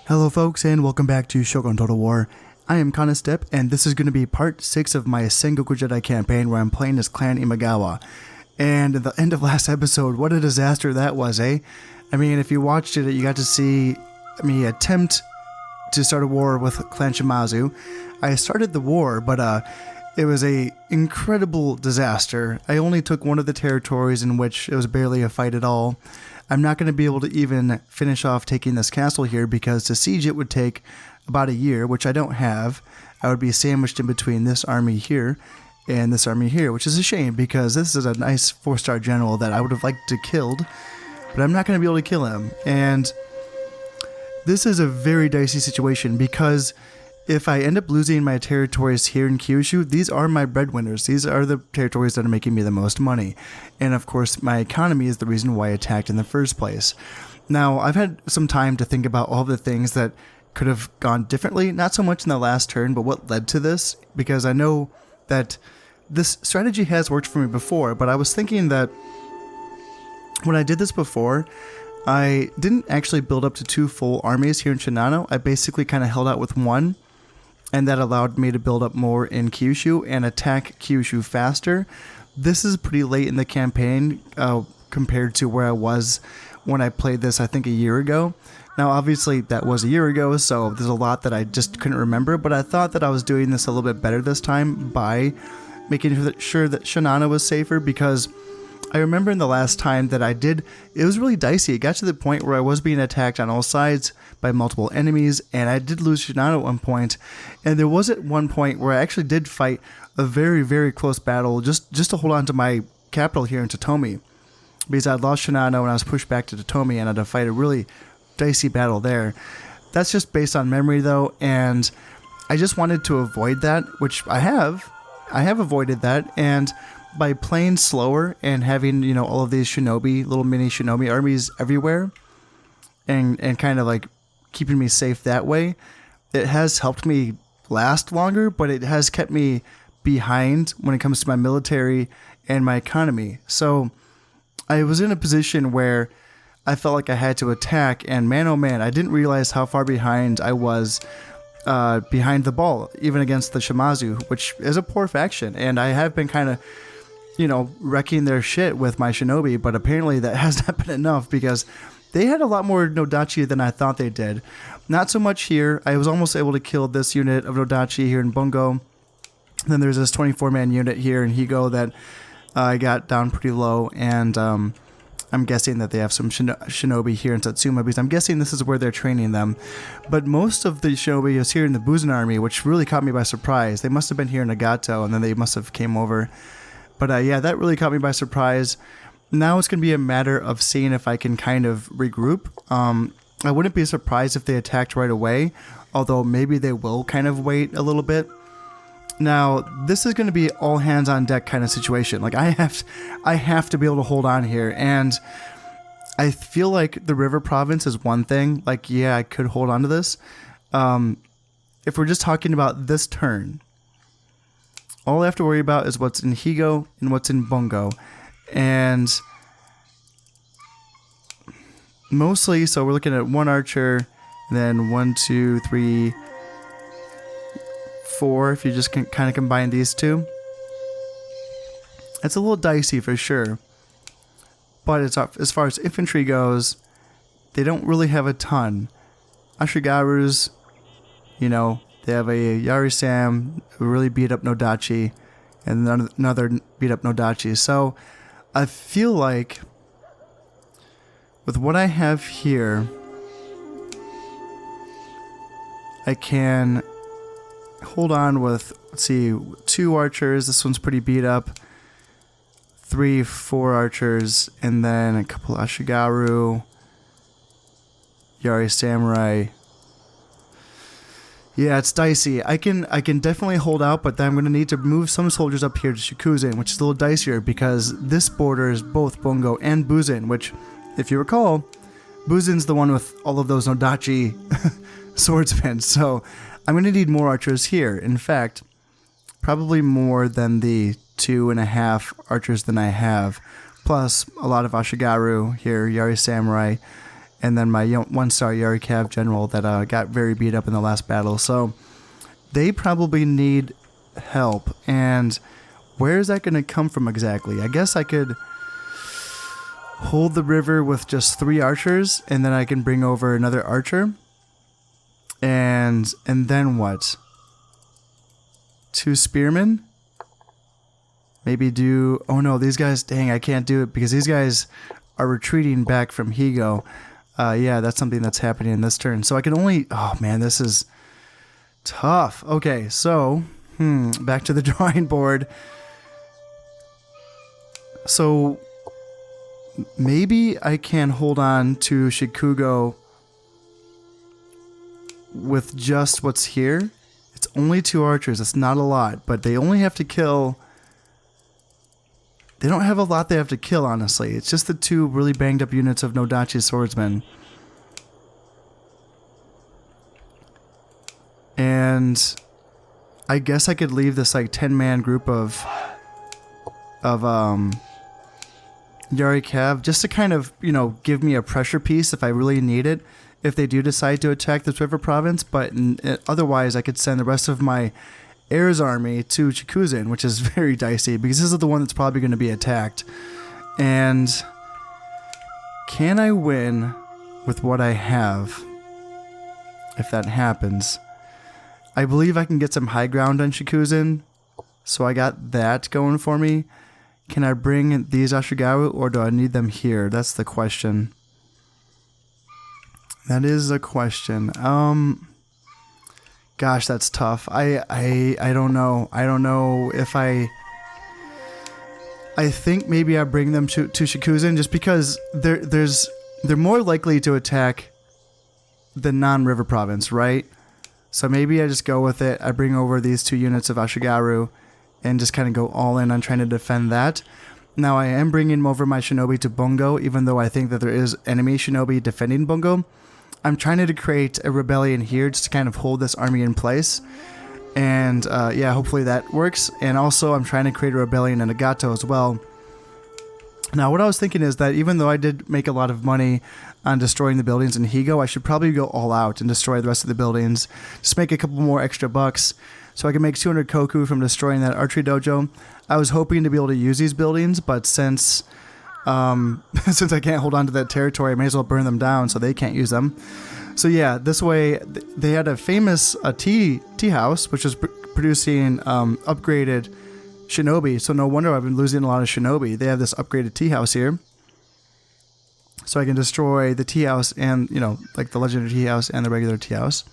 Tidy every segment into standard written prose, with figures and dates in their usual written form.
Hello folks and welcome back to Shogun Total War. I am Kanastep and this is going to be part 6 of my Sengoku Jedi campaign where I'm playing as Clan Imagawa. And at the end of last episode, what a disaster that was, eh? I mean, if you watched it, you got to see me attempt to start a war with Clan Shimazu. I started the war, but it was a incredible disaster. I only took one of the territories in which it was barely a fight at all. I'm not going to be able to even finish off taking this castle here because to siege it would take about a year, which I don't have. I would be sandwiched in between this army here and this army here, which is a shame because this is a nice 4-star general that I would have liked to killed, but I'm not going to be able to kill him. And this is a very dicey situation because if I end up losing my territories here in Kyushu, these are my breadwinners. These are the territories that are making me the most money. And of course, my economy is the reason why I attacked in the first place. Now, I've had some time to think about all the things that could have gone differently, not so much in the last turn, but what led to this, because I know that this strategy has worked for me before, but I was thinking that when I did this before, I didn't actually build up to 2 full armies here in Shinano. I basically kind of held out with one, and that allowed me to build up more in Kyushu and attack Kyushu faster. This is pretty late in the campaign compared to where I was when I played this, I think, a year ago. Now, obviously, that was a year ago, so there's a lot that I just couldn't remember, but I thought that I was doing this a little bit better this time by making sure that Shinano was safer, because I remember in the last time that I did, it was really dicey. It got to the point where I was being attacked on all sides by multiple enemies, and I did lose Shinano at one point. And there was at one point where I actually did fight a very, very close battle just to hold on to my capital here in Totomi, because I lost Shinano and I was pushed back to Totomi, and I had to fight a really dicey battle there. That's just based on memory, though, and I just wanted to avoid that, which I have. I have avoided that, and by playing slower and having, you know, all of these shinobi, little mini shinobi armies everywhere, and kind of like keeping me safe that way, it has helped me last longer, but it has kept me behind when it comes to my military and my economy. So I was in a position where I felt like I had to attack, and man, oh man, I didn't realize how far behind I was behind the ball, even against the Shimazu, which is a poor faction, and I have been kind of, you know, wrecking their shit with my shinobi, but apparently that has not been enough because they had a lot more Nodachi than I thought they did. Not so much here. I was almost able to kill this unit of Nodachi here in Bungo. Then there's this 24-man unit here in Higo that I got down pretty low, and I'm guessing that they have some shinobi here in Satsuma, because I'm guessing this is where they're training them. But most of the shinobi is here in the Buzen army, which really caught me by surprise. They must have been here in Nagato, and then they must have came over. But yeah, that really caught me by surprise. Now it's going to be a matter of seeing if I can kind of regroup. I wouldn't be surprised if they attacked right away, although maybe they will kind of wait a little bit. Now, this is going to be all hands on deck kind of situation. Like, I have to be able to hold on here, and I feel like the river province is one thing. Like, yeah, I could hold on to this. If we're just talking about this turn, all I have to worry about is what's in Higo and what's in Bungo. And mostly, so we're looking at 1 archer, and then 1, 2, 3, 4, if you just can kind of combine these two. It's a little dicey for sure. But it's, as far as infantry goes, they don't really have a ton. Ashigarus, you know, they have a Yari-Sam, a really beat up Nodachi, and another beat up Nodachi. So I feel like with what I have here, I can hold on with, let's see, 2 archers. This one's pretty beat up. 3, 4 archers, and then a couple Ashigaru, Yari Samurai. Yeah, it's dicey. I can definitely hold out, but then I'm going to need to move some soldiers up here to Shikuzen, which is a little dicier because this borders both Bungo and Buzen, which, if you recall, Buzen's the one with all of those Nodachi swordsmen, so I'm going to need more archers here. In fact, probably more than the 2.5 archers than I have, plus a lot of Ashigaru here, Yari Samurai, and then my 1-star Yari Cav general that got very beat up in the last battle. So they probably need help. And where is that going to come from exactly? I guess I could hold the river with just 3 archers, and then I can bring over another archer. And then what? 2 spearmen? Maybe do... Oh no, these guys... Dang, I can't do it because these guys are retreating back from Higo. Yeah, that's something that's happening in this turn. So I can only... Oh man, this is tough. Okay, so... back to the drawing board. So... maybe I can hold on to Shikugo with just what's here. It's only 2 archers. It's not a lot, but they only have to kill... They don't have a lot they have to kill, honestly. It's just the 2 really banged up units of Nodachi swordsmen. And I guess I could leave this like 10-man group of Yari Cav just to kind of, you know, give me a pressure piece if I really need it, if they do decide to attack this river province. But otherwise, I could send the rest of my Air's army to Chikuzen, which is very dicey because this is the one that's probably going to be attacked. And can I win with what I have if that happens? I believe I can get some high ground on Chikuzen, so I got that going for me. Can I bring these Ashigaru, or do I need them here? That's the question. That is a question. Gosh, that's tough. I don't know. I don't know if I think maybe I bring them to Shikuzen just because they're more likely to attack the non-river province, right? So maybe I just go with it. I bring over these 2 units of Ashigaru and just kind of go all in on trying to defend that. Now I am bringing over my shinobi to Bungo, even though I think that there is enemy shinobi defending Bungo. I'm trying to create a rebellion here just to kind of hold this army in place. And yeah, hopefully that works. And also I'm trying to create a rebellion in Nagato as well. Now what I was thinking is that even though I did make a lot of money on destroying the buildings in Higo, I should probably go all out and destroy the rest of the buildings. Just make a couple more extra bucks so I can make 200 koku from destroying that archery dojo. I was hoping to be able to use these buildings, but since since I can't hold on to that territory, I may as well burn them down so they can't use them. So yeah, this way they had a famous tea house which was producing upgraded shinobi. So no wonder I've been losing a lot of shinobi. They have this upgraded tea house here, so I can destroy the tea house and, you know, like the legendary tea house and the regular tea house,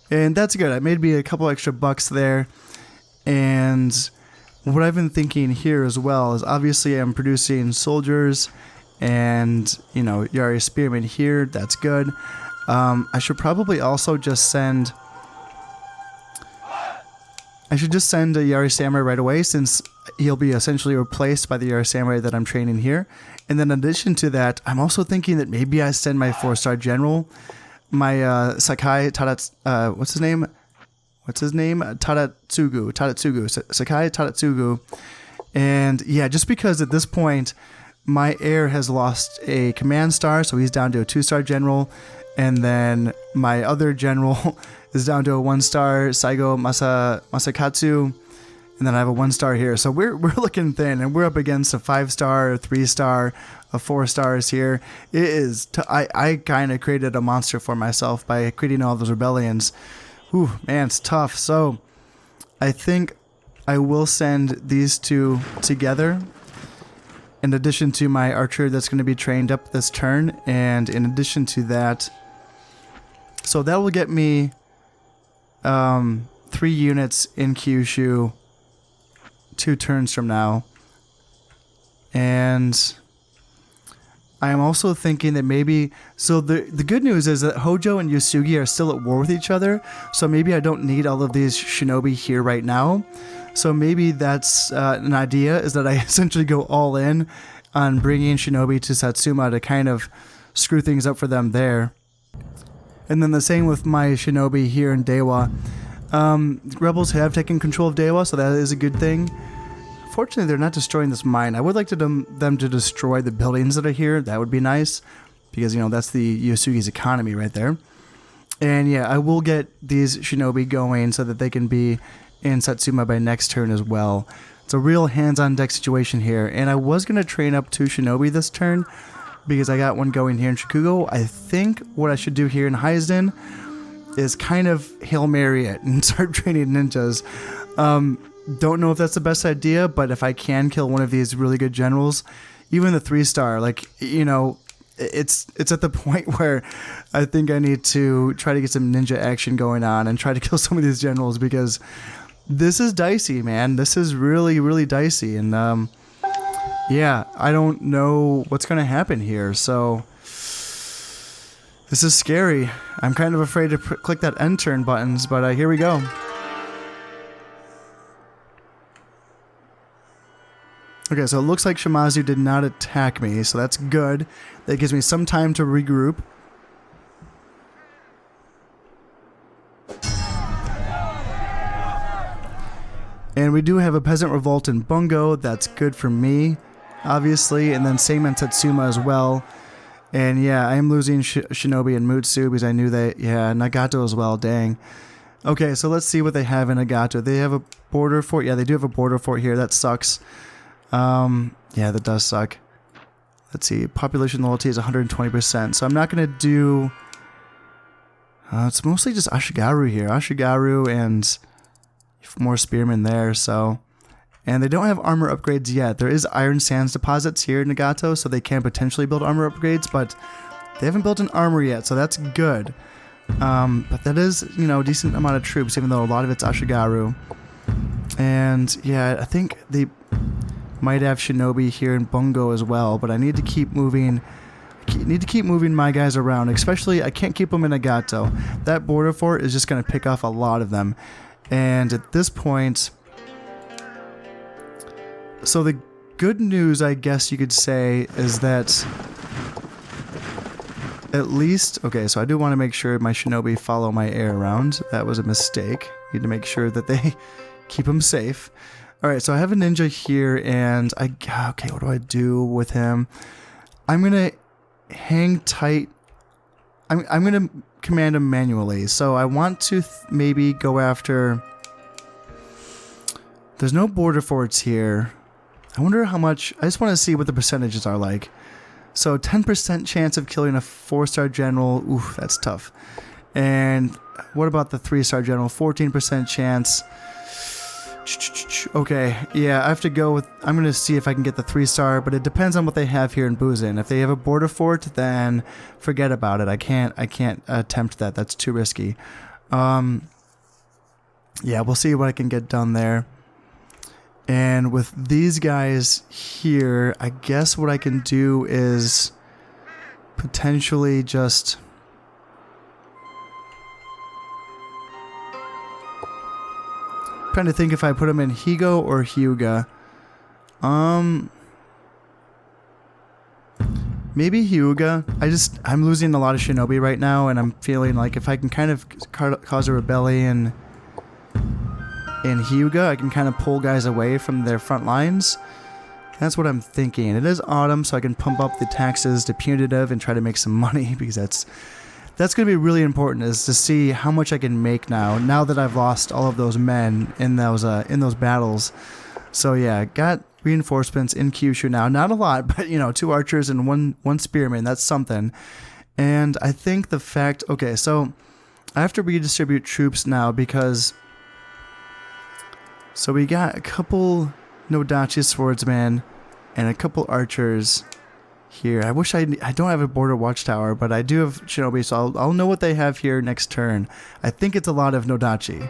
and that's good. I made me a couple extra bucks there. And what I've been thinking here as well is obviously I'm producing soldiers and, you know, Yari Spearmen here. That's good. I should probably also just send... I should just send a Yari Samurai right away, since he'll be essentially replaced by the Yari Samurai that I'm training here. And then in addition to that, I'm also thinking that maybe I send my 4-star general, my Sakai what's his name? Tadatsugu. Sakai Tadatsugu. And yeah, just because at this point, my heir has lost a command star, so he's down to a 2-star general. And then my other general is down to a 1-star, Saigo Masakatsu. And then I have a 1-star here. So we're looking thin, and we're up against a 5-star, a 3-star, a 4 stars here. It is, I kind of created a monster for myself by creating all those rebellions. Ooh, man, it's tough. So I think I will send these 2 together, in addition to my archer that's going to be trained up this turn. And in addition to that, so that will get me 3 units in Kyushu 2 turns from now. And I'm also thinking that maybe... So the good news is that Hojo and Yusugi are still at war with each other. So maybe I don't need all of these shinobi here right now. So maybe that's an idea, is that I essentially go all in on bringing shinobi to Satsuma to kind of screw things up for them there. And then the same with my shinobi here in Dewa. Rebels have taken control of Dewa, so that is a good thing. Fortunately, they're not destroying this mine. I would like them to destroy the buildings that are here. That would be nice, because, you know, that's the Yosugi's economy right there. And yeah, I will get these shinobi going so that they can be in Satsuma by next turn as well. It's a real hands-on deck situation here. And I was going to train up 2 shinobi this turn because I got one going here in Shikugo. I think what I should do here in Heisden is kind of Hail Mary it and start training ninjas. Don't know if that's the best idea, but if I can kill one of these really good generals, even the 3-star, like, you know, it's at the point where I think I need to try to get some ninja action going on and try to kill some of these generals, because this is dicey, man. This is really, really dicey. And yeah, I don't know what's going to happen here. So this is scary. I'm kind of afraid to click that end turn buttons, but here we go. Okay, so it looks like Shimazu did not attack me, so that's good. That gives me some time to regroup. And we do have a Peasant Revolt in Bungo. That's good for me, obviously. And then same in Satsuma as well. And yeah, I am losing Shinobi and Mutsu because I knew that. Yeah, Nagato as well, dang. Okay, so let's see what they have in Nagato. They have a border fort. Yeah, they do have a border fort here. That sucks. Yeah, that does suck. Let's see, population loyalty is 120%, so I'm not going to do... it's mostly just Ashigaru here. Ashigaru and more spearmen there, so... And they don't have armor upgrades yet. There is iron sands deposits here in Nagato, so they can potentially build armor upgrades, but they haven't built an armor yet, so that's good. But that is, you know, a decent amount of troops, even though a lot of it's Ashigaru. And yeah, I think they might have shinobi here in Bungo as well, but I need to keep moving. My guys around, especially I can't keep them in Nagato. That border fort is just going to pick off a lot of them. And at this point, so the good news, I guess you could say, is that at least, okay, so I do want to make sure my shinobi follow my heir around. That was a mistake. Need to make sure that they keep him safe. Alright, so I have a ninja here, and okay, what do I do with him? I'm going to hang tight. I'm going to command him manually. So I want to maybe go after... There's no border forts here. I wonder how much... I just want to see what the percentages are like. So 10% chance of killing a 4-star general. Oof, that's tough. And what about the 3-star general? 14% chance. Okay, yeah, I have to go with... I'm going to see if I can get the 3-star, but it depends on what they have here in Buzen. If they have a border fort, then forget about it. I can't attempt that. That's too risky. Yeah, we'll see what I can get done there. And with these guys here, I guess what I can do is potentially just... trying to think if I put them in Higo or Hyuga. Maybe Hyuga. I'm losing a lot of shinobi right now, and I'm feeling like if I can kind of cause a rebellion in Hyuga, I can kind of pull guys away from their front lines. That's what I'm thinking. It is autumn, so I can pump up the taxes to punitive and try to make some money, because that's going to be really important, is to see how much I can make now that I've lost all of those men in those battles. So yeah, got reinforcements in Kyushu now. Not a lot, but you know, 2 archers and one spearman. That's something. And I think the fact... Okay, so I have to redistribute troops now because... So we got a couple Nodachi swordsmen and a couple archers here. I wish I don't have a border watchtower, but I do have shinobi, so I'll know what they have here next turn. I think it's a lot of Nodachi.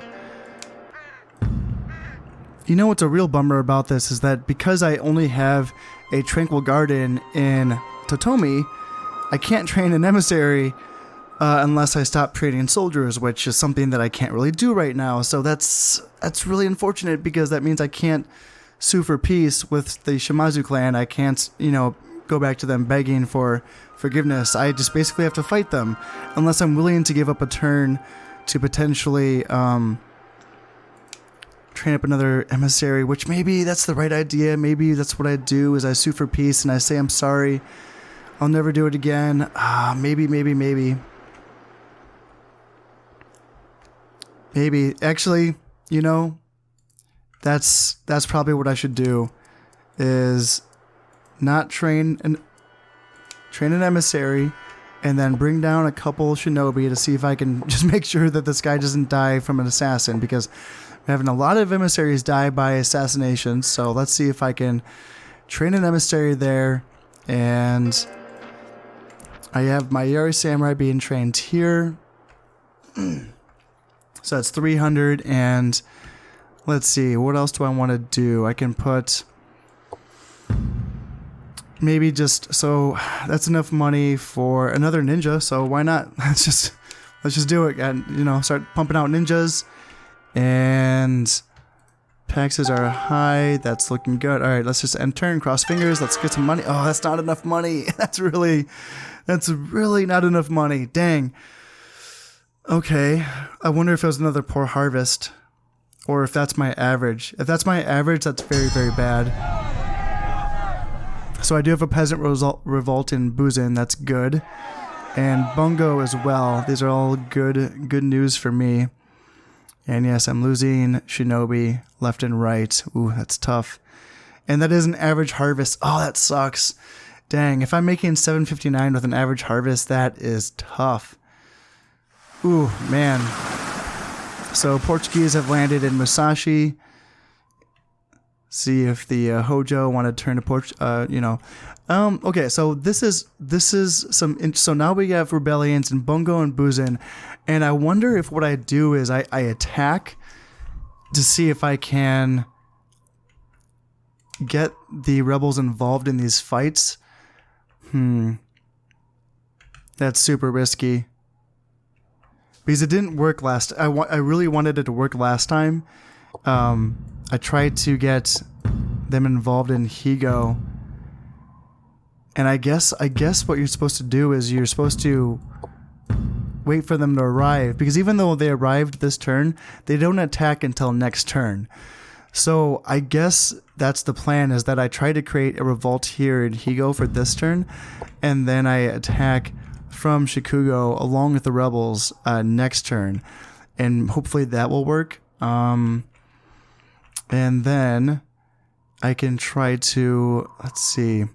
You know what's a real bummer about this is that because I only have a Tranquil Garden in Totomi, I can't train an emissary unless I stop training soldiers, which is something that I can't really do right now. So that's really unfortunate, because that means I can't sue for peace with the Shimazu clan. I can't, you know, go back to them begging for forgiveness. I just basically have to fight them unless I'm willing to give up a turn to potentially train up another emissary, which maybe that's the right idea. Maybe that's what I do, is I sue for peace and I say I'm sorry. I'll never do it again. Maybe. Maybe. Actually, you know, that's probably what I should do, is not train an emissary and then bring down a couple shinobi to see if I can just make sure that this guy doesn't die from an assassin, because we're having a lot of emissaries die by assassinations. So let's see if I can train an emissary there. And I have my Yari Samurai being trained here. So that's 300. And let's see, what else do I want to do? I can put maybe just, so that's enough money for another ninja. So why not? Let's just do it, and you know, start pumping out ninjas. And taxes are high. That's looking good. All right, let's just end turn. Cross fingers. Let's get some money. Oh, that's not enough money. That's really not enough money. Dang. Okay, I wonder if it was another poor harvest, or if that's my average. If that's my average, that's very, very bad. So I do have a peasant revolt in Buzin. That's good, and Bungo as well. These are all good news for me. And yes, I'm losing shinobi left and right. Ooh, that's tough. And that is an average harvest. Oh, that sucks. Dang, if I'm making 759 with an average harvest, that is tough. Ooh, man. So Portuguese have landed in Musashi. See if the Hojo want to turn to okay, so this is some, so now we have rebellions in Bungo and Buzin, and I wonder if what I do is I attack to see if I can get the rebels involved in these fights. That's super risky, because it didn't work last. I really wanted it to work last time. I tried to get them involved in Higo, and I guess what you're supposed to do is you're supposed to wait for them to arrive, because even though they arrived this turn, they don't attack until next turn. So I guess that's the plan, is that I try to create a revolt here in Higo for this turn, and then I attack from Shikugo along with the rebels next turn, and hopefully that will work. And then I can try to, let's see,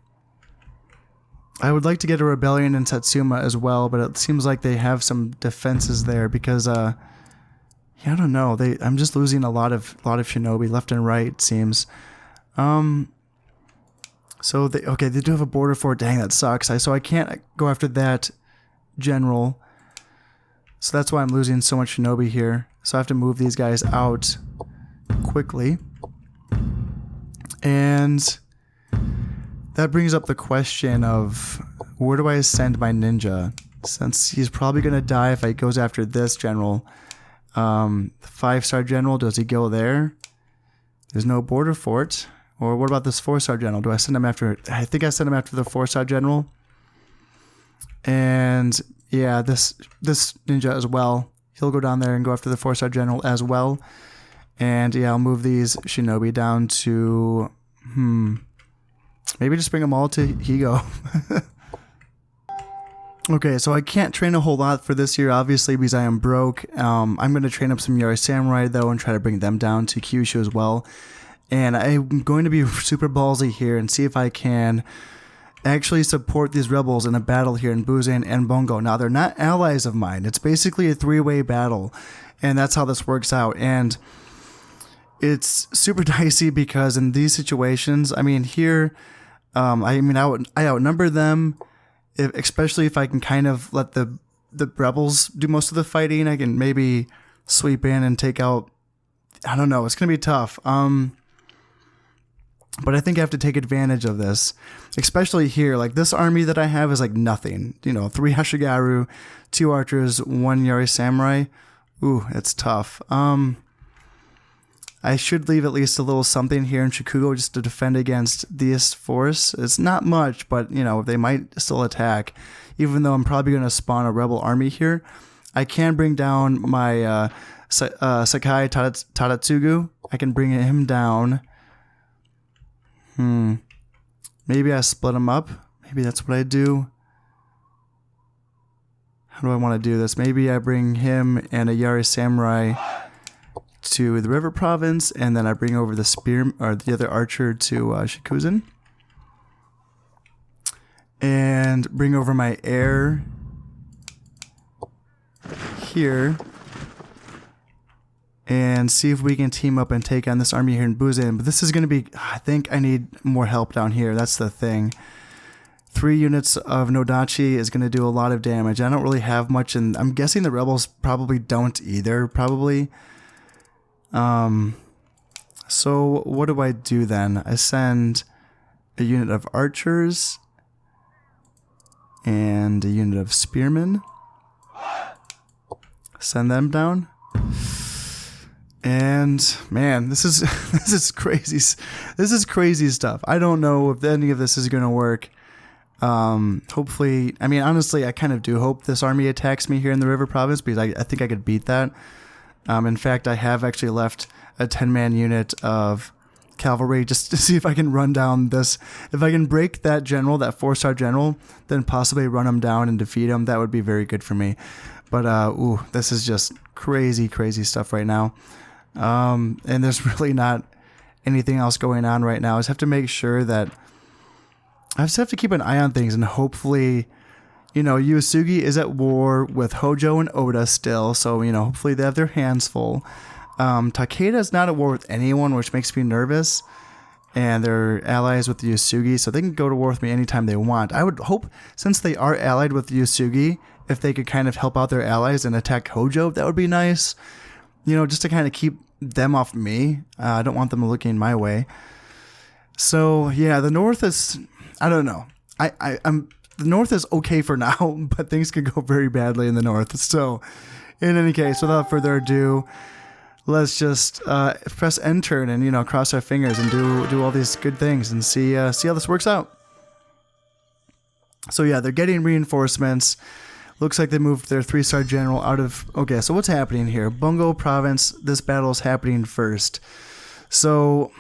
I would like to get a rebellion in Satsuma as well, but it seems like they have some defenses there, because yeah, I don't know, I'm just losing a lot of shinobi left and right, it seems. So they do have a border fort. Dang, that sucks. So I can't go after that general, so that's why I'm losing so much shinobi here. So I have to move these guys out quickly. And that brings up the question of, where do I send my ninja, since he's probably going to die if he goes after this general. 5-star general, does he go there? There's no border fort. Or what about this 4-star general? Do I send him after? I think I sent him after the 4-star general. And yeah, this ninja as well. He'll go down there and go after the 4-star general as well. And yeah, I'll move these shinobi down to, maybe just bring them all to Higo. Okay, so I can't train a whole lot for this year, obviously, because I am broke. I'm going to train up some Yari Samurai, though, and try to bring them down to Kyushu as well. And I'm going to be super ballsy here and see if I can actually support these rebels in a battle here in Buzin and Bungo. Now, they're not allies of mine. It's basically a 3-way battle, and that's how this works out. And it's super dicey, because in these situations, I mean, here, I outnumber them, especially if I can kind of let the rebels do most of the fighting. I can maybe sweep in and take out, I don't know, it's going to be tough. But I think I have to take advantage of this, especially here. Like, this army that I have is like nothing. 3 Hashigaru, 2 archers, 1 Yari Samurai. Ooh, it's tough. I should leave at least a little something here in Shikugo just to defend against this force. It's not much, but, they might still attack. Even though I'm probably going to spawn a rebel army here, I can bring down my Sakai Tadatsugu. I can bring him down. Maybe I split him up. Maybe that's what I do. How do I want to do this? Maybe I bring him and a Yari Samurai to the River Province, and then I bring over the spear or the other archer to Shikuzen, and bring over my heir here, and see if we can team up and take on this army here in Buzen. But this is going to be, I think I need more help down here. That's the thing. 3 units of Nodachi is going to do a lot of damage. I don't really have much, and I'm guessing the rebels probably don't either, probably. So what do I do then? I send a unit of archers and a unit of spearmen. Send them down. And man, this is this is crazy. This is crazy stuff. I don't know if any of this is going to work. Hopefully, I mean, honestly, I kind of do hope this army attacks me here in the River Province, because I think I could beat that. In fact, I have actually left a 10-man unit of cavalry just to see if I can run down this. If I can break that general, that 4-star general, then possibly run him down and defeat him, that would be very good for me. But, ooh, this is just crazy, crazy stuff right now. And there's really not anything else going on right now. I just have to make sure that I just have to keep an eye on things, and hopefully, you know, Yusugi is at war with Hojo and Oda still, so, you know, hopefully they have their hands full. Takeda is not at war with anyone, which makes me nervous, and they're allies with the Yusugi, so they can go to war with me anytime they want. I would hope, since they are allied with the Yusugi, if they could kind of help out their allies and attack Hojo, that would be nice. You know, just to kind of keep them off me. I don't want them looking my way. So, yeah, the North is... I don't know. The North is okay for now, but things could go very badly in the North. So, in any case, without further ado, let's just press enter and, you know, cross our fingers and do all these good things and see how this works out. So yeah, they're getting reinforcements. Looks like they moved their 3-star general out of... Okay, so what's happening here? Bungo Province, this battle is happening first. So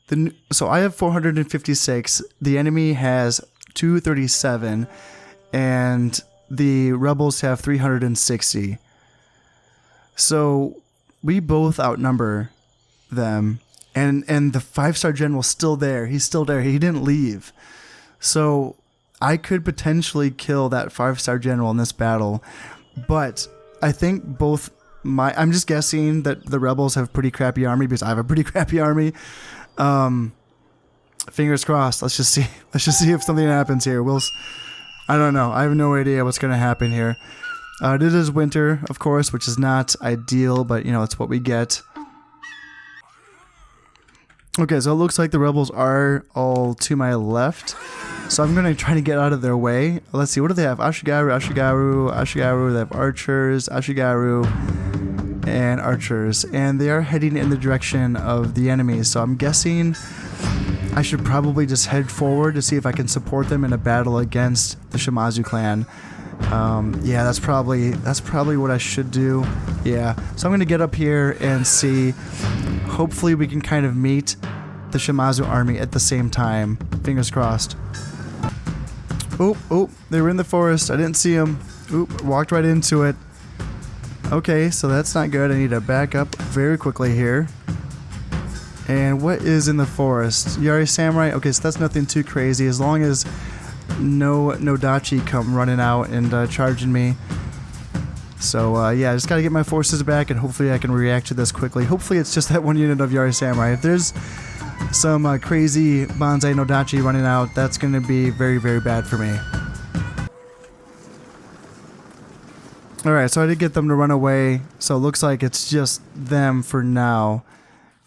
I have 456. The enemy has 237, and the rebels have 360. So we both outnumber them, and the 5-star general's still there. He's still there. He didn't leave. So I could potentially kill that 5-star general in this battle, but I think both I'm just guessing that the rebels have a pretty crappy army because I have a pretty crappy army. Fingers crossed. Let's just see if something happens here. I don't know. I have no idea what's going to happen here. It is winter, of course, which is not ideal, but, you know, it's what we get. Okay, so it looks like the rebels are all to my left. So I'm going to try to get out of their way. Let's see, what do they have? Ashigaru. They have archers, Ashigaru, and archers. And they are heading in the direction of the enemy. So I'm guessing I should probably just head forward to see if I can support them in a battle against the Shimazu clan. Yeah, that's probably what I should do. Yeah, so I'm going to get up here and see. Hopefully we can kind of meet the Shimazu army at the same time. Fingers crossed. Oh, they were in the forest. I didn't see them. Oop, walked right into it. Okay, so that's not good. I need to back up very quickly here. And what is in the forest? Yari Samurai? Okay, so that's nothing too crazy. As long as no Dachi come running out and charging me. So, yeah, I just gotta get my forces back, and hopefully I can react to this quickly. Hopefully it's just that one unit of Yari Samurai. If there's some crazy Banzai Nodachi running out, that's going to be very, very bad for me. Alright, so I did get them to run away, so it looks like it's just them for now.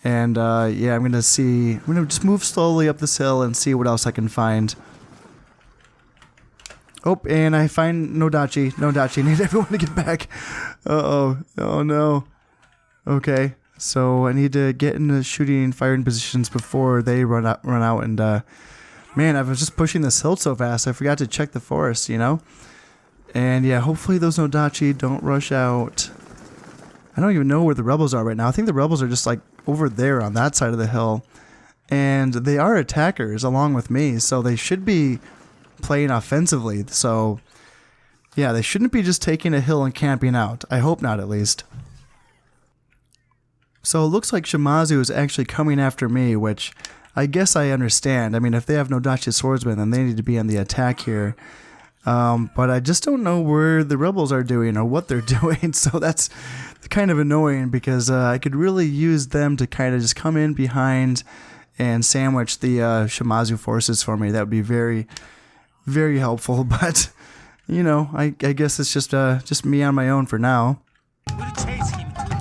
And, yeah, I'm going to just move slowly up this hill and see what else I can find. Oh, and I find Nodachi. Need everyone to get back. Uh-oh. Oh, no. Okay. So I need to get into shooting and firing positions before they run out and man, I was just pushing this hill so fast I forgot to check the forest, you know? And yeah, hopefully those Nodachi don't rush out. I don't even know where the rebels are right now. I think the rebels are just like over there on that side of the hill. and they are attackers along with me, so they should be playing offensively. So yeah, they shouldn't be just taking a hill and camping out. I hope not, at least. So it looks like Shimazu is actually coming after me, which I guess I understand. I mean, if they have no Dachi swordsmen, then they need to be on the attack here. But I just don't know where the rebels are doing or what they're doing, so that's kind of annoying because I could really use them to kind of just come in behind and sandwich the Shimazu forces for me. That would be very, very helpful, but you know, I guess it's just me on my own for now.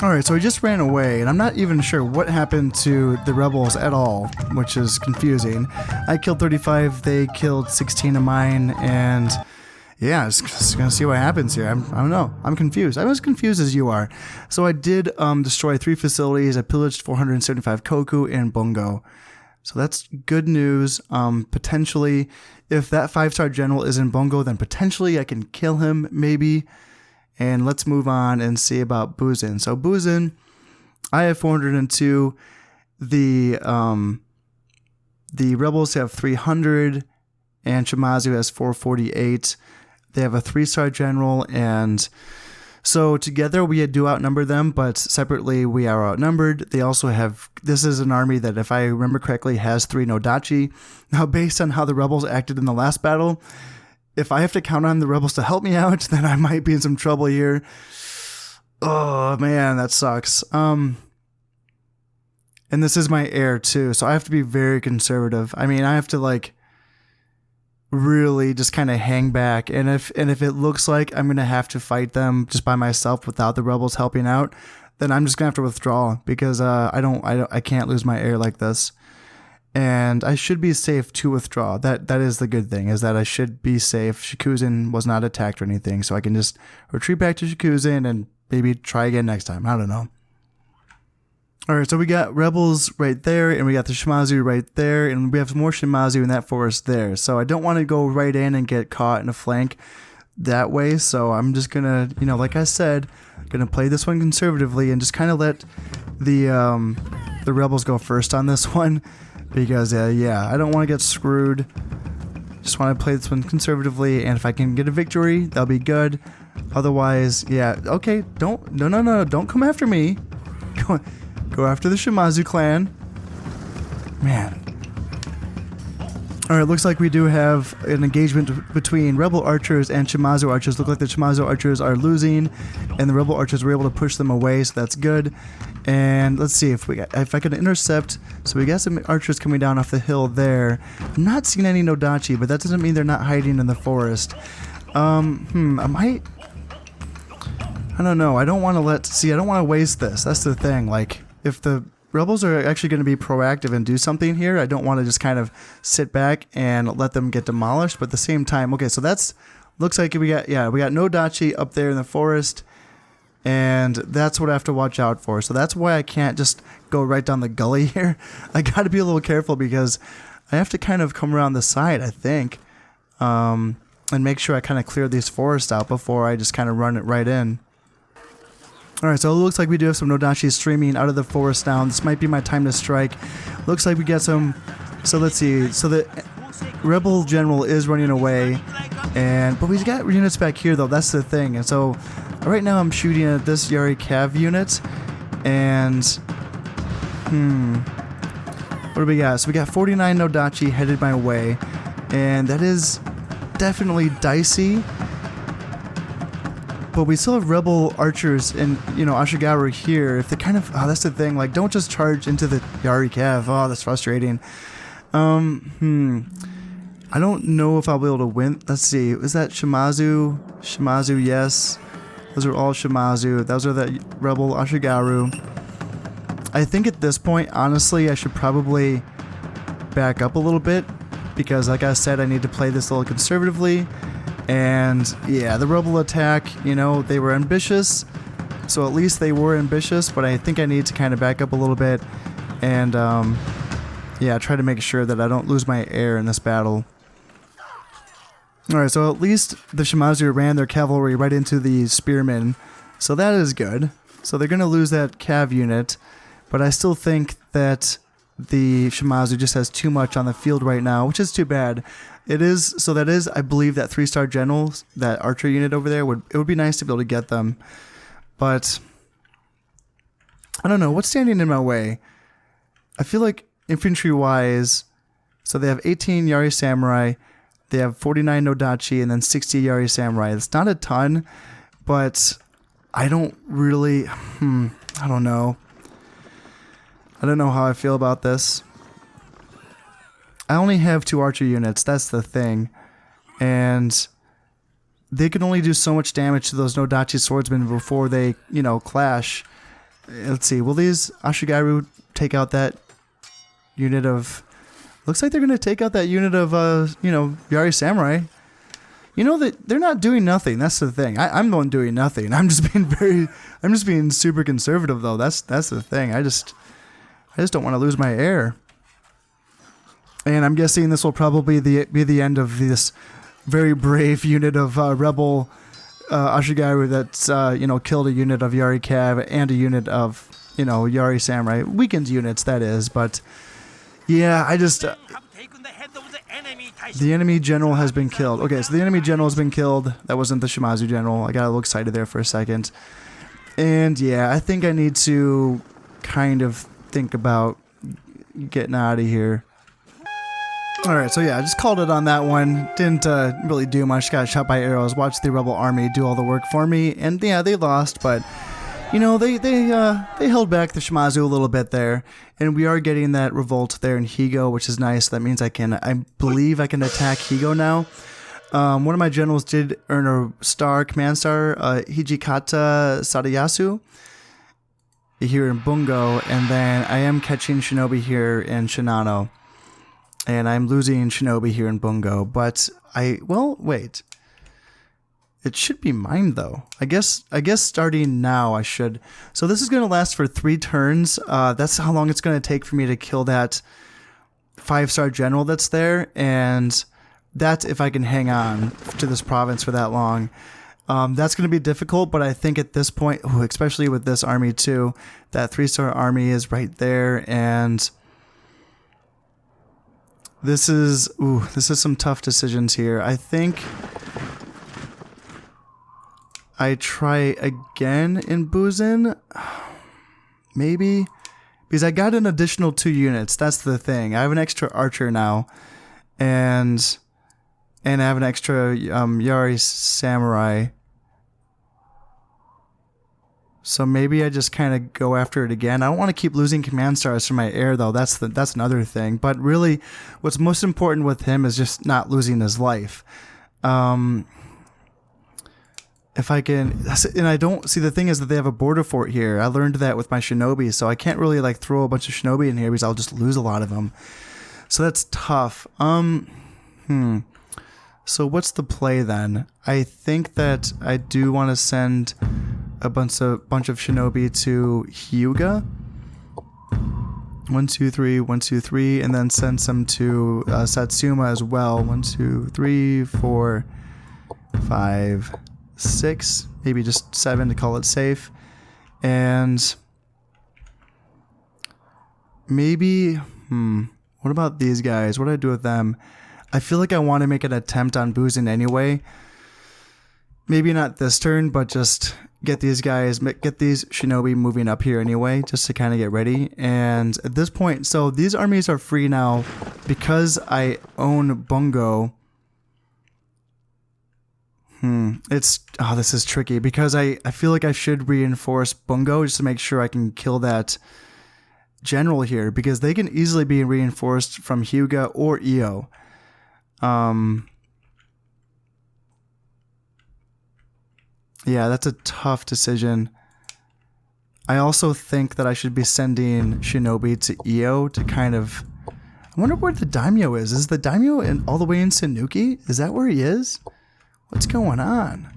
Alright, so he just ran away, and I'm not even sure what happened to the rebels at all, which is confusing. I killed 35, they killed 16 of mine, and yeah, just gonna see what happens here. I don't know. I'm confused. I'm as confused as you are. So I did destroy 3 facilities. I pillaged 475 koku in Bungo. So that's good news. Potentially, if that 5-star general is in Bungo, then potentially I can kill him, maybe. And let's move on and see about Buzin. So Buzin, I have 402. The rebels have 300, and Shimazu has 448. They have a 3-star general, and so together we do outnumber them, but separately we are outnumbered. They also have, this is an army that, if I remember correctly, has 3 Nodachi. Now, based on how the rebels acted in the last battle, if I have to count on the rebels to help me out, then I might be in some trouble here. Oh man, that sucks. And this is my heir too, so I have to be very conservative. I mean, I have to like really just kind of hang back, and if it looks like I'm gonna have to fight them just by myself without the rebels helping out, then I'm just gonna have to withdraw because I can't lose my heir like this. And I should be safe to withdraw. That is the good thing, is that I should be safe. Shikuzen was not attacked or anything, so I can just retreat back to Shikuzen and maybe try again next time. I don't know. Alright, so we got rebels right there, and we got the Shimazu right there, and we have more Shimazu in that forest there. So I don't want to go right in and get caught in a flank that way, so I'm just gonna, you know, like I said, gonna play this one conservatively and just kind of let the rebels go first on this one. Because, yeah, I don't want to get screwed. Just want to play this one conservatively, and if I can get a victory, that'll be good. Otherwise, yeah, okay, don't come after me. Go after the Shimazu clan. Man. Alright, looks like we do have an engagement between Rebel Archers and Shimazu Archers. Look like the Shimazu Archers are losing, and the Rebel Archers were able to push them away, so that's good. And let's see if I can intercept. So we got some archers coming down off the hill there. I'm not seeing any Nodachi, but that doesn't mean they're not hiding in the forest. I don't know. I don't want to waste this. That's the thing. Like, if the rebels are actually going to be proactive and do something here, I don't want to just kind of sit back and let them get demolished. But at the same time, okay, so looks like we got Nodachi up there in the forest. And that's what I have to watch out for. So that's why I can't just go right down the gully here. I got to be a little careful because I have to kind of come around the side, I think. And make sure I kind of clear these forests out before I just kind of run it right in. Alright, so it looks like we do have some Nodachi streaming out of the forest now. This might be my time to strike. Looks like we get some... So let's see. So the Rebel General is running away. But we've got units back here, though. That's the thing. And so... Right now I'm shooting at this Yari Cav unit, and what do we got? So we got 49 Nodachi headed my way, and that is definitely dicey, but we still have Rebel Archers in, you know, Ashigaru here. If they kind of, that's the thing, like, don't just charge into the Yari Cav. Oh, that's frustrating. I don't know if I'll be able to win. Let's see, is that Shimazu? Shimazu, yes. Those are all Shimazu. Those are the Rebel Ashigaru. I think at this point, honestly, I should probably back up a little bit because, like I said, I need to play this a little conservatively. And yeah, the Rebel attack, you know, they were ambitious. So at least they were ambitious, but I think I need to kind of back up a little bit and, yeah, try to make sure that I don't lose my heir in this battle. Alright, so at least the Shimazu ran their cavalry right into the spearmen, so that is good. So they're going to lose that cav unit, but I still think that the Shimazu just has too much on the field right now, which is too bad. It is, so that is, I believe, that 3-star generals, that archer unit over there, it would be nice to be able to get them. But I don't know, what's standing in my way? I feel like infantry-wise, so they have 18 Yari Samurai, they have 49 Nodachi, and then 60 Yari Samurai. It's not a ton, but I don't really, I don't know. I don't know how I feel about this. I only have 2 archer units, that's the thing. And they can only do so much damage to those Nodachi swordsmen before they, clash. Let's see, will these Ashigaru take out that unit of... Looks like they're going to take out that unit of, Yari Samurai. That they're not doing nothing. That's the thing. I'm the one doing nothing. I'm just being super conservative, though. That's the thing. I just don't want to lose my heir. And I'm guessing this will probably be the end of this very brave unit of rebel Ashigaru that's killed a unit of Yari Cav and a unit of Yari Samurai. Weakened units, that is. But yeah, I just the enemy general has been killed. Okay, so the enemy general has been killed. That wasn't the Shimazu general. I got a little excited there for a second. And yeah, I think I need to kind of think about getting out of here. Alright, so yeah, I just called it on that one. Didn't really do much. Got shot by arrows. Watched the rebel army do all the work for me. And yeah, they lost, but they held back the Shimazu a little bit there. And we are getting that revolt there in Higo, which is nice. That means I believe I can attack Higo now. One of my generals did earn a command star, Hijikata Sadayasu, here in Bungo. And then I am catching Shinobi here in Shinano. And I'm losing Shinobi here in Bungo, but wait. It should be mine though. I guess starting now I should. So this is going to last for 3 turns. That's how long it's going to take for me to kill that 5-star general that's there, and that's if I can hang on to this province for that long. That's going to be difficult, but I think at this point, especially with this army too, that 3-star army is right there, and this is some tough decisions here. I think I try again in Buzin, maybe, because I got an additional 2 units. That's the thing. I have an extra archer now, and I have an extra Yari Samurai. So maybe I just kind of go after it again. I don't want to keep losing command stars from my heir, though. That's another thing. But really, what's most important with him is just not losing his life. If I can, and I don't see, the thing is that they have a border fort here. I learned that with my shinobi, so I can't really throw a bunch of shinobi in here because I'll just lose a lot of them. So that's tough. So what's the play then? I think that I do want to send a bunch of shinobi to Hyuga. 1, 2, 3, 1, 2, 3, and then send some to Satsuma as well. 1, 2, 3, 4, 5, 6, maybe just 7 to call it safe. And maybe, what about these guys? What do I do with them? I feel like I want to make an attempt on Buzin anyway. Maybe not this turn, but just get these shinobi moving up here anyway, just to kind of get ready. And at this point, so these armies are free now because I own Bungo. This is tricky because I feel like I should reinforce Bungo just to make sure I can kill that general here, because they can easily be reinforced from Hyuga or Io. Yeah, that's a tough decision. I also think that I should be sending shinobi to Io to kind of... I wonder where the daimyo is. Is the daimyo all the way in Sanuki? Is that where he is? What's going on?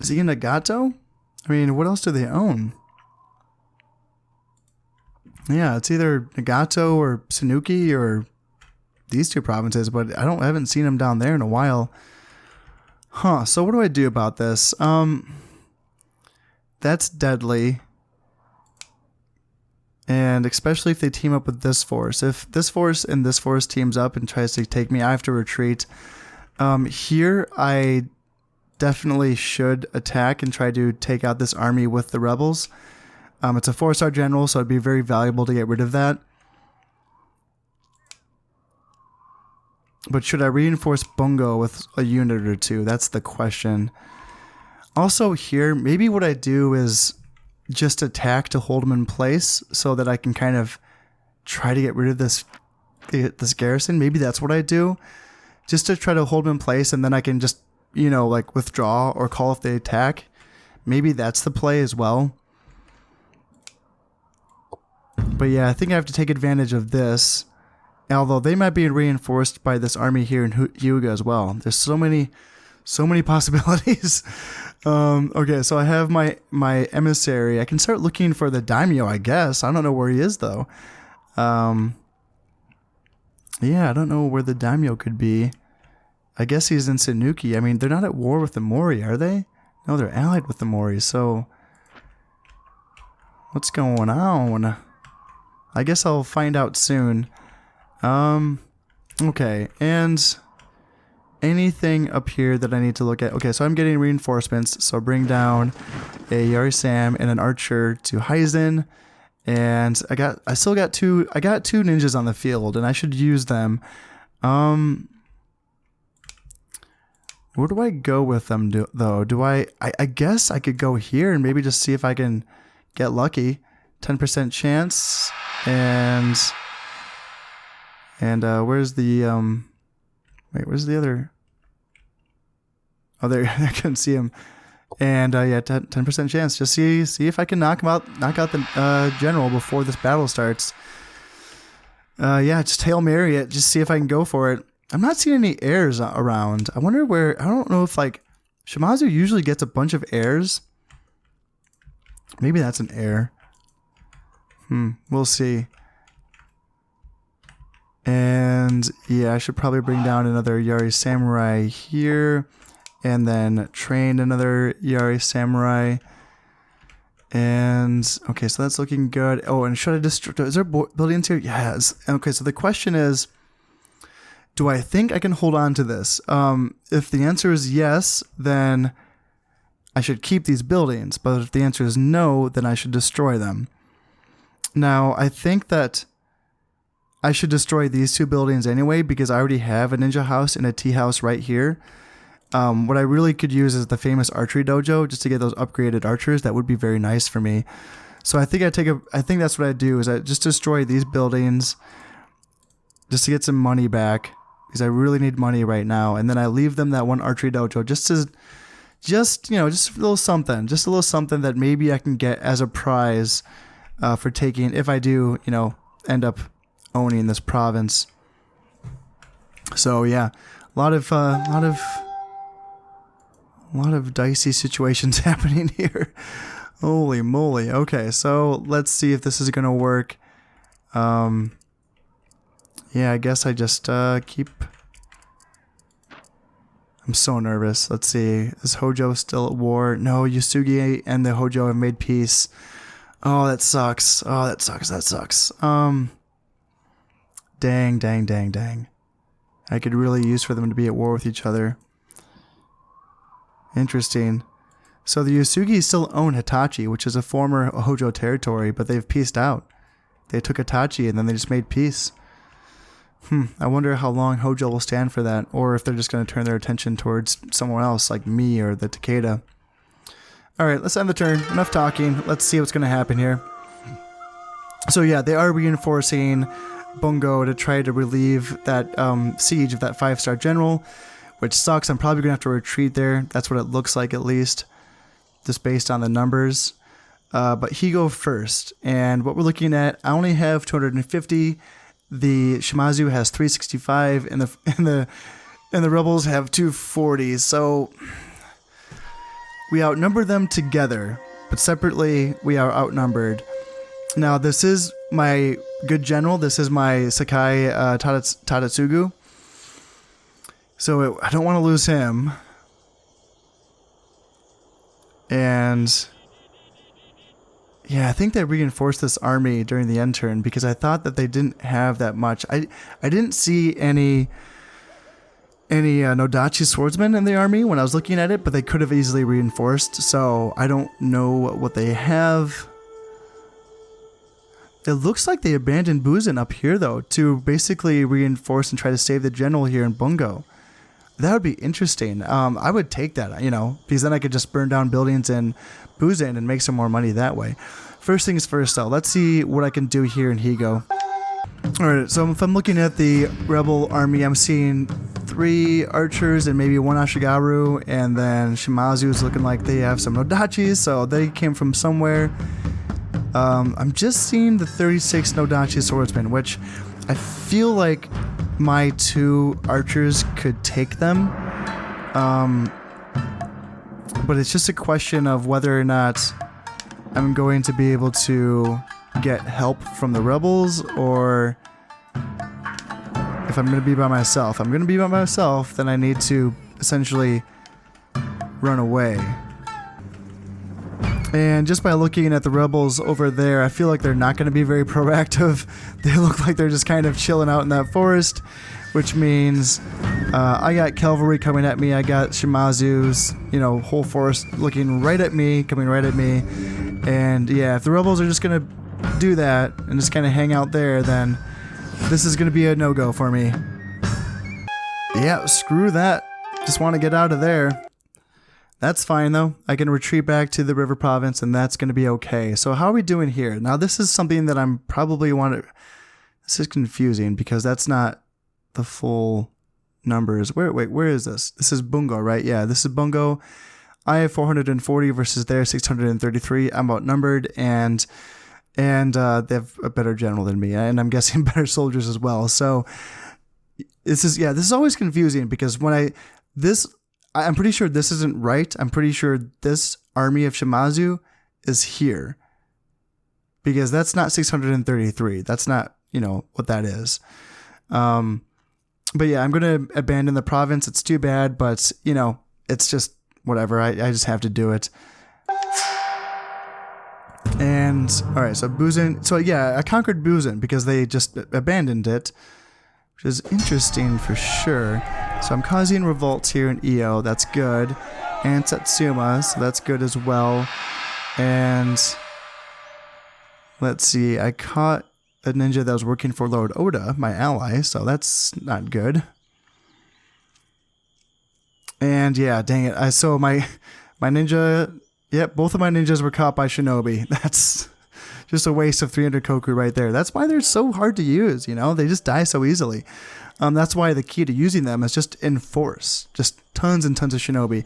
Is he in Nagato? I mean, what else do they own? Yeah, it's either Nagato or Sanuki or these 2 provinces, but I haven't seen him down there in a while. Huh, so what do I do about this? That's deadly. And especially if they team up with this force. If this force and this force teams up and tries to take me, I have to retreat. Here, I definitely should attack and try to take out this army with the rebels. It's a 4-star general, so it'd be very valuable to get rid of that. But should I reinforce Bungo with a unit or two? That's the question. Also here, maybe what I do is just attack to hold them in place so that I can kind of try to get rid of this garrison. Maybe that's what I do. Just to try to hold them in place, and then I can just, you know, like withdraw or call if they attack. Maybe that's the play as well. But yeah, I think I have to take advantage of this. Although they might be reinforced by this army here in Hyuga as well. There's so many possibilities. Okay, so I have my emissary. I can start looking for the daimyo, I guess. I don't know where he is though. Yeah, I don't know where the daimyo could be. I guess he's in Sanuki. I mean, they're not at war with the Mori, are they? No, they're allied with the Mori. So what's going on? I guess I'll find out soon. Okay, and anything up here that I need to look at? Okay, so I'm getting reinforcements, so bring down a Yari-Sam and an archer to Heizen, and I got two ninjas on the field, and I should use them. Where do I go with them, though? I guess I could go here and maybe just see if I can get lucky. 10% chance, and where's the, wait, where's the other? Oh, there, I couldn't see him. And, yeah, 10% chance. Just see if I can knock out the, general before this battle starts. Yeah, just Hail Mary it. Just see if I can go for it. I'm not seeing any heirs around. I wonder where, I don't know if, like, Shimazu usually gets a bunch of heirs. Maybe that's an heir. We'll see. And yeah, I should probably bring down another Yari Samurai here, and then train another Yari Samurai. And okay, so that's looking good. Oh, and should I destroy? Is there buildings here? Yes. Okay, so the question is, do I think I can hold on to this? If the answer is yes, then I should keep these buildings. But if the answer is no, then I should destroy them. Now, I think that I should destroy these two buildings anyway, because I already have a ninja house and a tea house right here. What I really could use is the famous archery dojo, just to get those upgraded archers. That would be very nice for me. So I think I think that's what I do, is I just destroy these buildings just to get some money back, because I really need money right now. And then I leave them that one archery dojo just a little something, that maybe I can get as a prize for taking, if I do, end up owning this province. So yeah, a lot of dicey situations happening here. Holy moly. Okay, so let's see if this is gonna work. Yeah, I guess I just keep. I'm so nervous. Let's see. Is Hojo still at war? No, Yusugi and the Hojo have made peace. Oh, that sucks. That sucks. Dang. I could really use for them to be at war with each other. Interesting. So the Yusugi still own Hitachi, which is a former Hojo territory, but they've peaced out. They took Hitachi and then they just made peace. I wonder how long Hojo will stand for that, or if they're just going to turn their attention towards someone else like me or the Takeda. Alright, let's end the turn. Enough talking. Let's see what's going to happen here. So yeah, they are reinforcing Bungo to try to relieve that siege of that 5-star general, which sucks. I'm probably going to have to retreat there. That's what it looks like, at least, just based on the numbers. But he go first, and what we're looking at, I only have 250. The Shimazu has 365, and the rebels have 240. So we outnumber them together, but separately we are outnumbered. Now this is my good general. This is my Sakai Tadatsugu. So I don't want to lose him. And Yeah, I think they reinforced this army during the end turn because I thought that they didn't have that much. I didn't see any Nodachi swordsmen in the army when I was looking at it, but they could have easily reinforced, so I don't know what they have. It looks like they abandoned Buzen up here, though, to basically reinforce and try to save the general here in Bungo. That would be interesting. I would take that, because then I could just burn down buildings in Buzen and make some more money that way. First things first, though, let's see what I can do here in Higo. Alright, so if I'm looking at the rebel army, I'm seeing 3 archers and maybe 1 Ashigaru, and then Shimazu is looking like they have some Nodachis, so they came from somewhere. I'm just seeing the 36 Nodachi swordsmen, which I feel like my 2 archers could take them. But it's just a question of whether or not I'm going to be able to get help from the rebels, or if I'm going to be by myself. If I'm going to be by myself, then I need to essentially run away. And just by looking at the rebels over there, I feel like they're not going to be very proactive. They look like they're just kind of chilling out in that forest, which means I got cavalry coming at me. I got Shimazu's, whole forest looking right at me, coming right at me. And yeah, if the rebels are just going to do that and just kind of hang out there, then this is going to be a no-go for me. Yeah, screw that. Just want to get out of there. That's fine though. I can retreat back to the river province and that's going to be okay. So how are we doing here? Now this is something that I'm probably this is confusing because that's not the full numbers. Where is this? This is Bungo, right? Yeah, this is Bungo. I have 440 versus their 633. I'm outnumbered and they have a better general than me, and I'm guessing better soldiers as well. So this is always confusing because I'm pretty sure this isn't right. I'm pretty sure this army of Shimazu is here. Because that's not 633. That's not, what that is. But yeah, I'm going to abandon the province. It's too bad, but, it's just whatever. I just have to do it. And, alright, so Buzen. So yeah, I conquered Buzen because they just abandoned it. Which is interesting for sure. So I'm causing revolts here in Io, that's good. And Satsuma, so that's good as well. And let's see, I caught a ninja that was working for Lord Oda, my ally, so that's not good. And yeah, dang it, so my ninja, yep, both of my ninjas were caught by Shinobi. That's just a waste of 300 Koku right there. That's why they're so hard to use, they just die so easily. That's why the key to using them is just enforce, just tons and tons of Shinobi.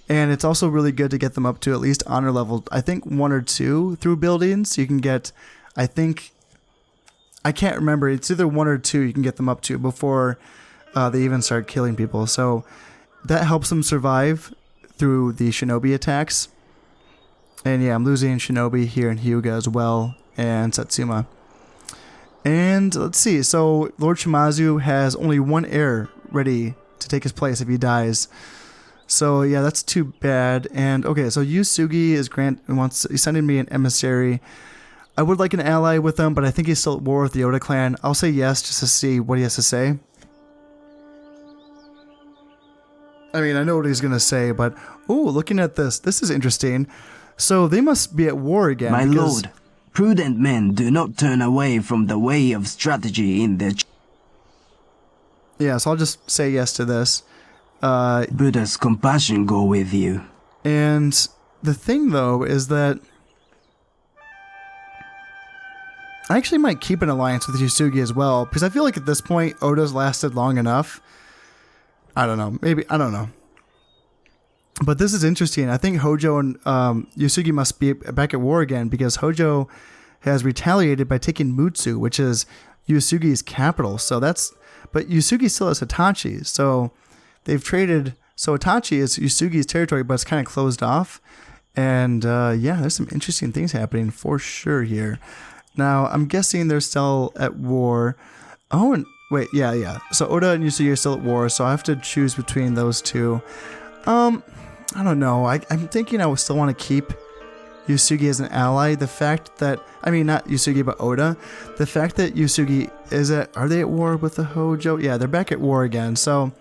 And it's also really good to get them up to at least honor level, I think 1 or 2 through buildings. You can get, I can't remember, it's either 1 or 2 you can get them up to before they even start killing people. So that helps them survive through the Shinobi attacks. And yeah, I'm losing Shinobi here in Hyuga as well, and Satsuma. And let's see, so Lord Shimazu has only 1 heir ready to take his place if he dies. So yeah, that's too bad. And okay, so Yusugi he's sending me an emissary. I would like an ally with him, but I think he's still at war with the Oda clan. I'll say yes just to see what he has to say. I mean, I know what he's going to say, but ooh, looking at this is interesting. So they must be at war again. My lord, prudent men do not turn away from the way of strategy in their... Yeah, so I'll just say yes to this. Buddha's compassion go with you. And the thing, though, is that I actually might keep an alliance with Yusugi as well, because I feel like at this point, Oda's lasted long enough. I don't know. Maybe, I don't know. But this is interesting. I think Hojo and Yusugi must be back at war again because Hojo has retaliated by taking Mutsu, which is Yusugi's capital. So but Yusugi still has Hitachi. So they've traded. So Hitachi is Yusugi's territory, but it's kind of closed off. And yeah, there's some interesting things happening for sure here. Now, I'm guessing they're still at war. Oh, and wait, yeah. So Oda and Yusugi are still at war. So I have to choose between those two. I don't know. I'm thinking I would still want to keep Yusugi as an ally. The fact that, I mean, not Yusugi, but Oda. The fact that Yusugi are they at war with the Hojo? Yeah, they're back at war again. So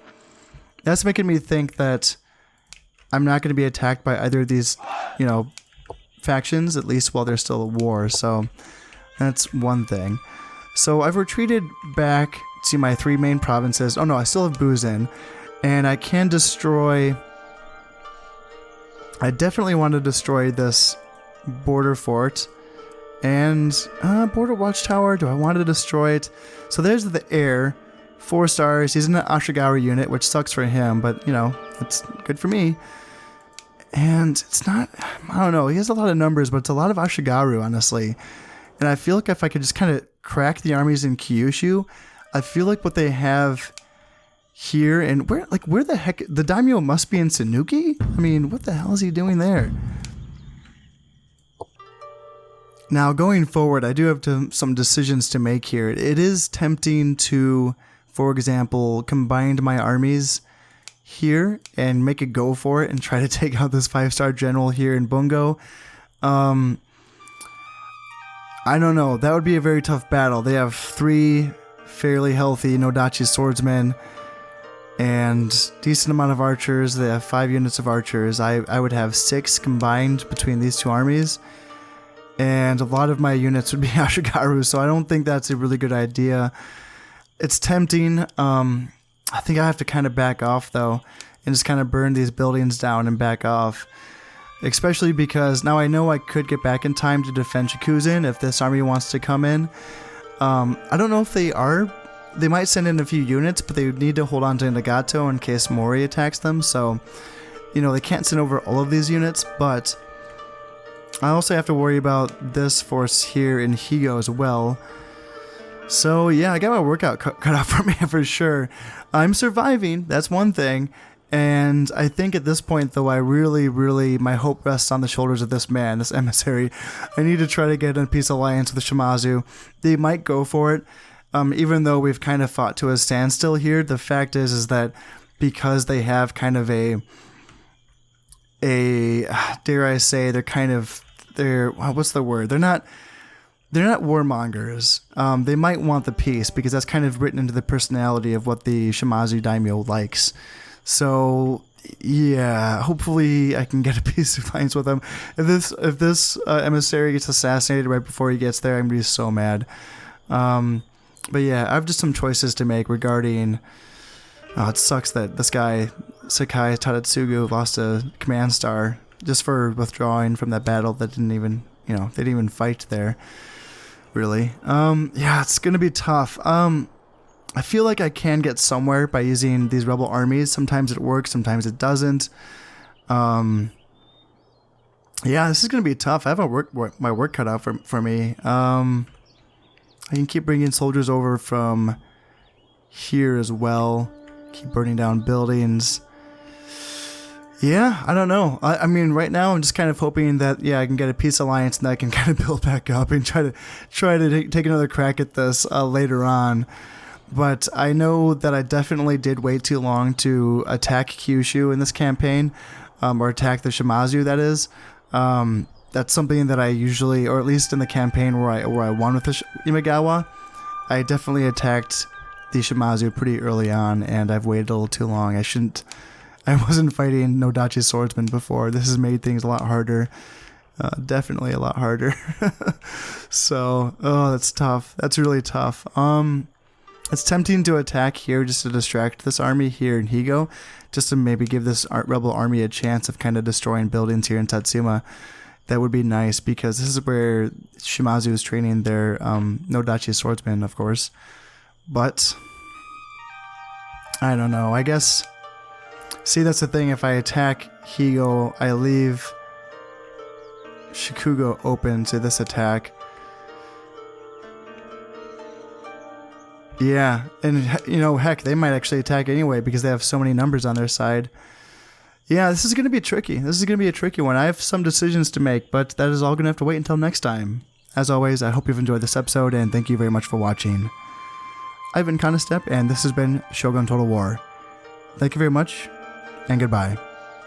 that's making me think that I'm not going to be attacked by either of these, factions, at least while they're still at war. So that's one thing. So I've retreated back to my 3 main provinces. Oh no, I still have Buzin. And I can destroy... I definitely want to destroy this border fort. And border watchtower, do I want to destroy it? So there's the heir. 4 stars. He's in an Ashigaru unit, which sucks for him, but it's good for me. And it's not, I don't know, he has a lot of numbers, but it's a lot of Ashigaru, honestly. And I feel like if I could just kind of crack the armies in Kyushu, I feel like what they have here, and where the heck, the daimyo must be in Sanuki? I mean, what the hell is he doing there? Now, going forward, I do have some decisions to make here. It is tempting to, for example, combine my armies here and make a go for it and try to take out this 5-star general here in Bungo. I don't know. That would be a very tough battle. They have 3 fairly healthy Nodachi swordsmen and decent amount of archers. They have 5 units of archers. I would have 6 combined between these 2 armies. And a lot of my units would be Ashigaru, so I don't think that's a really good idea. It's tempting. I think I have to kind of back off, though, and just kind of burn these buildings down and back off. Especially because now I know I could get back in time to defend Shikuzen if this army wants to come in. I don't know if they are. They might send in a few units, but they would need to hold on to Nagato in case Mori attacks them. So, they can't send over all of these units, but I also have to worry about this force here in Higo as well. So yeah, I got my workout cut out for me for sure. I'm surviving, that's one thing. And I think at this point, though, I really, my hope rests on the shoulders of this man, this emissary. I need to try to get in a peace alliance with Shimazu. They might go for it, even though we've kind of fought to a standstill here. The fact is that because they have kind of a dare I say, what's the word? They're not warmongers. They might want the peace because that's kind of written into the personality of what the Shimazu daimyo likes. So yeah, hopefully I can get a peace alliance with them. If this emissary gets assassinated right before he gets there, I'm gonna be so mad. But yeah, I have just some choices to make regarding. It sucks that this guy Sakai Tadatsugu lost a command star just for withdrawing from that battle that didn't even they didn't even fight there. Really. Yeah, it's gonna be tough. I feel like I can get somewhere by using these rebel armies. Sometimes it works, sometimes it doesn't. Yeah, this is gonna be tough. I have my work cut out for me. I can keep bringing soldiers over from here as well. Keep burning down buildings. Yeah, I don't know. I mean, right now I'm just kind of hoping that I can get a peace alliance and I can kind of build back up and try to take another crack at this later on. But I know that I definitely did wait too long to attack Kyushu in this campaign, or attack the Shimazu. That is, that's something that I usually, or at least in the campaign where I won with the Imagawa, I definitely attacked the Shimazu pretty early on, and I've waited a little too long. I wasn't fighting Nodachi swordsmen before. This has made things a lot harder. Definitely a lot harder. So, that's tough. That's really tough. It's tempting to attack here just to distract this army here in Higo, just to maybe give this rebel army a chance of kind of destroying buildings here in Tatsuma. That would be nice because this is where Shimazu is training their Nodachi swordsmen, of course. But I don't know. I guess. See, that's the thing. If I attack Higo, I leave Shikugo open to this attack. Yeah, and heck, they might actually attack anyway because they have so many numbers on their side. Yeah, this is going to be tricky. This is going to be a tricky one. I have some decisions to make, but that is all going to have to wait until next time. As always, I hope you've enjoyed this episode, and thank you very much for watching. I've been Kanastep, and this has been Shogun Total War. Thank you very much, and goodbye.